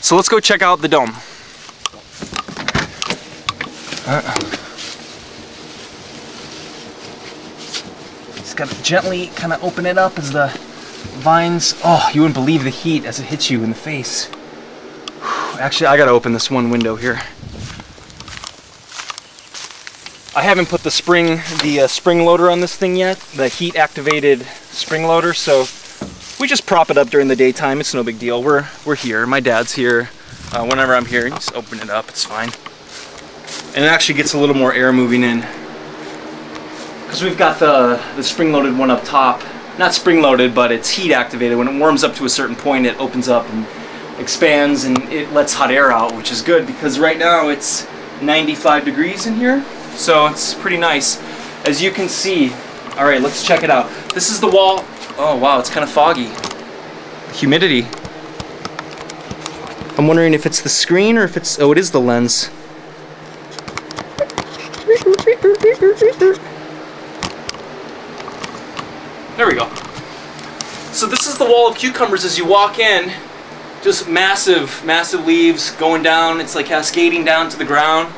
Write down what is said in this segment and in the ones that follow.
So let's go check out the dome. Just gotta gently kind of open it up as the vines, oh, you wouldn't believe the heat as it hits you in the face. Actually, I gotta open this one window here. I haven't put the spring loader on this thing yet, the heat activated spring loader, so we just prop it up during the daytime. It's no big deal. We're here. My dad's here. Whenever I'm here, just open it up. It's fine. And it actually gets a little more air moving in, because we've got the spring loaded one up top. Not spring loaded, but it's heat activated. When it warms up to a certain point, it opens up and expands and it lets hot air out, which is good because right now it's 95 degrees in here, so it's pretty nice. As you can see, all right, let's check it out. This is the wall. Oh wow, it's kind of foggy. Humidity. I'm wondering if it's the screen or if it's, oh, it is the lens. There we go. So this is the wall of cucumbers as you walk in. Just massive, massive leaves going down. It's like cascading down to the ground.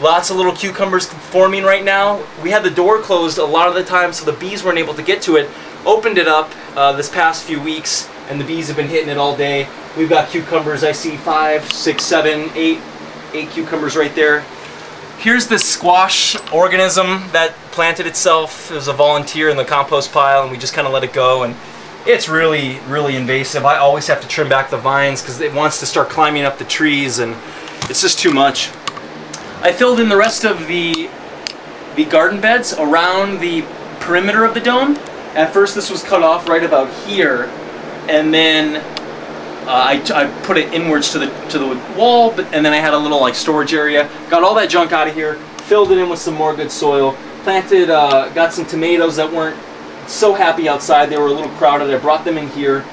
Lots of little cucumbers forming right now. We had the door closed a lot of the time, so the bees weren't able to get to it. Opened it up this past few weeks, and the bees have been hitting it all day. We've got cucumbers. I see 5, 6, 7, 8 cucumbers right there. Here's this squash organism that planted itself. It was a volunteer in the compost pile, and we just kind of let it go. And it's really, really invasive. I always have to trim back the vines because it wants to start climbing up the trees, and it's just too much. I filled in the rest of the garden beds around the perimeter of the dome. At first this was cut off right about here, and then I put it inwards to the wall, and then I had a little like storage area. Got all that junk out of here, filled it in with some more good soil, planted, got some tomatoes that weren't so happy outside. They were a little crowded. I brought them in here.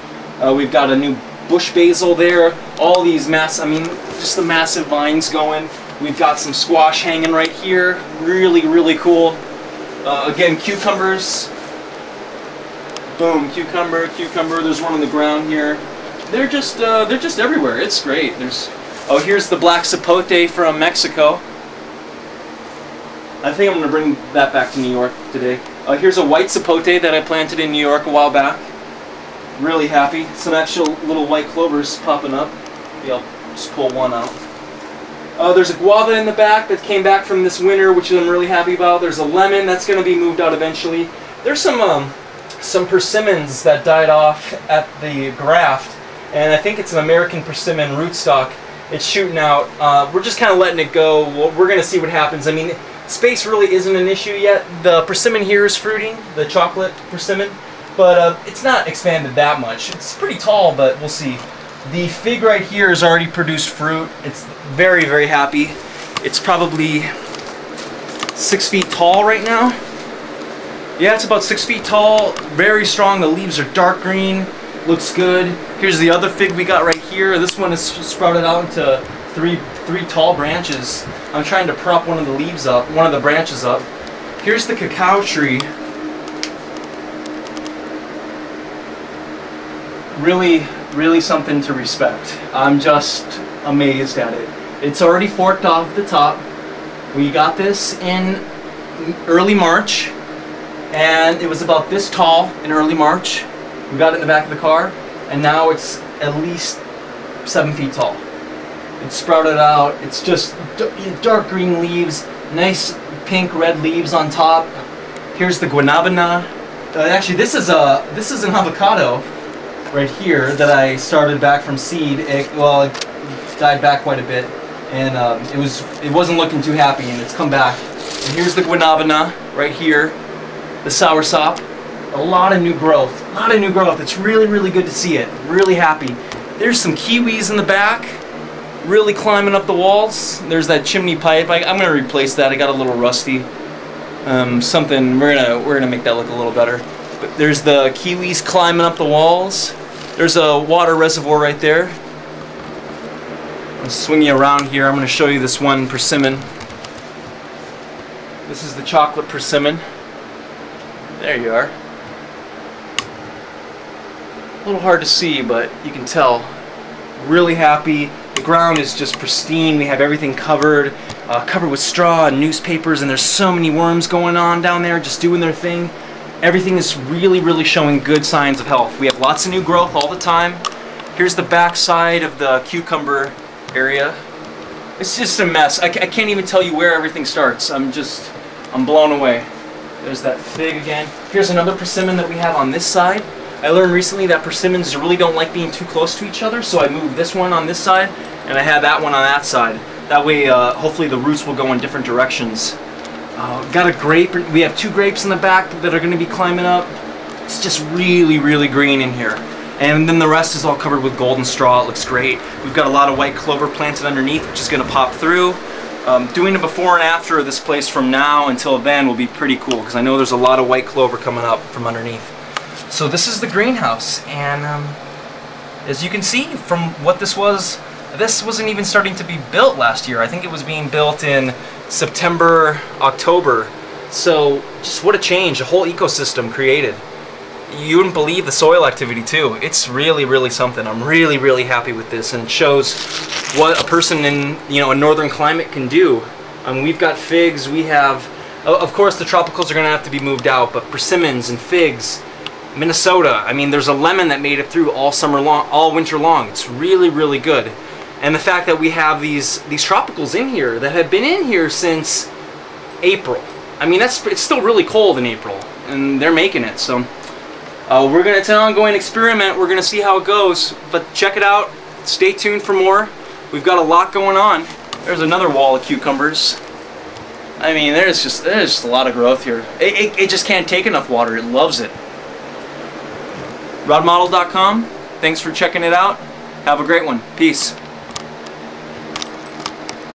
We've got a new bush basil there. All these just the massive vines going. We've got some squash hanging right here. Really, really cool. Again, cucumbers. Boom, cucumber, cucumber. There's one on the ground here. They're just everywhere. It's great. Oh, here's the black sapote from Mexico. I think I'm going to bring that back to New York today. Here's a white sapote that I planted in New York a while back. Really happy. Some actual little white clovers popping up. Maybe I'll just pull one out. There's a guava in the back that came back from this winter, which I'm really happy about. There's a lemon that's going to be moved out eventually. There's some persimmons that died off at the graft, and I think it's an American persimmon rootstock. It's shooting out. We're just kind of letting it go. We're going to see what happens. I mean, space really isn't an issue yet. The persimmon here is fruiting, the chocolate persimmon, but it's not expanded that much. It's pretty tall, but we'll see. The fig right here has already produced fruit. It's very, very happy. It's probably 6 feet tall right now. Yeah, it's about 6 feet tall. Very strong. The leaves are dark green. Looks good. Here's the other fig we got right here. This one is sprouted out into three tall branches. I'm trying to prop one of the leaves up, one of the branches up. Here's the cacao tree. Really, really something to respect. I'm just amazed at it. It's already forked off at the top. We got this in early March, and it was about this tall in early March. We got it in the back of the car, and now it's at least 7 feet tall. It's sprouted out. It's just dark green leaves, nice pink red leaves on top. Here's the Guanabana. Actually, this is an avocado right here that I started back from seed. It died back quite a bit, and it wasn't looking too happy, and it's come back. And here's the Guanabana right here, the soursop. A lot of new growth. A lot of new growth. It's really, really good to see it. Really happy. There's some kiwis in the back, really climbing up the walls. There's that chimney pipe. I'm gonna replace that. I got a little rusty. Something we're gonna make that look a little better. But there's the kiwis climbing up the walls. There's a water reservoir right there. I'll swing you around here. I'm gonna show you this one persimmon. This is the chocolate persimmon. There you are. A little hard to see, but you can tell. Really happy. The ground is just pristine. We have everything covered, covered with straw and newspapers, and there's so many worms going on down there just doing their thing. Everything is really showing good signs of health. We have lots of new growth all the time. Here's the back side of the cucumber area. It's just a mess. I can't even tell you where everything starts. I'm blown away. There's that fig again. Here's another persimmon that we have on this side. I learned recently that persimmons really don't like being too close to each other, so I moved this one on this side, and I had that one on that side. That way, hopefully the roots will go in different directions. Got a grape. We have 2 grapes in the back that are going to be climbing up. It's just really green in here. And then the rest is all covered with golden straw. It looks great. We've got a lot of white clover planted underneath, which is going to pop through. Doing a before and after of this place from now until then will be pretty cool, because I know there's a lot of white clover coming up from underneath. So this is the greenhouse, and as you can see from what this wasn't even starting to be built last year. I think it was being built in September, October. So just what a change, a whole ecosystem created. You wouldn't believe the soil activity too. It's really something. I'm really happy with this, and it shows what a person in a northern climate can do. We've got figs, we have, of course the tropicals are going to have to be moved out, but persimmons and figs, Minnesota, I mean there's a lemon that made it through all winter long. It's really good. And the fact that we have these tropicals in here that have been in here since April. I mean it's still really cold in April, and they're making it. So it's an ongoing experiment. We're gonna see how it goes, but check it out. Stay tuned for more. We've got a lot going on. There's another wall of cucumbers. I mean, there's just a lot of growth here. It just can't take enough water. It loves it. Rodmodel.com. Thanks for checking it out. Have a great one. Peace.